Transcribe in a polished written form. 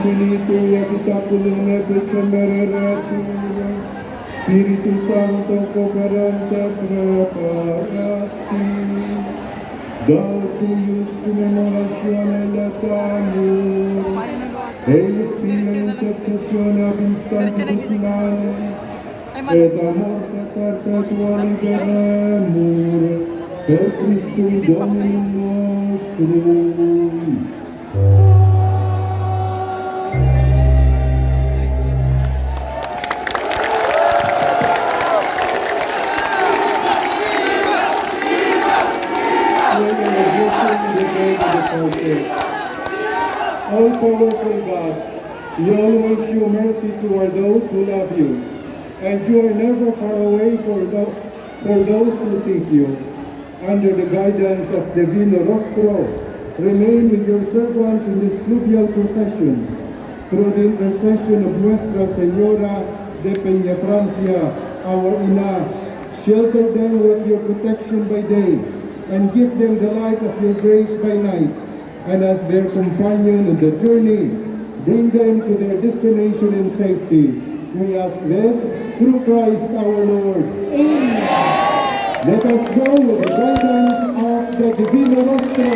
Finito y habitaculum mereratur, Spiritu Santo cooperante preparasti, dal cuius commemoratione letamur, eis pia intercessione ab instantitus manes, et a morte perpetua liberemur, per Christum Dominum nostrum. All powerful God, you always show mercy toward those who love you, and you are never far away for those who seek you. Under the guidance of Divino Rostro, remain with your servants in this Fluvial Procession. Through the intercession of Nuestra Señora de Peñafrancia, our Ina, shelter them with your protection by day, and give them the light of your grace by night. And as their companion in the journey, bring them to their destination in safety. We ask this through Christ our Lord. Amen. Let us go with the guidance of the Divino Rostro.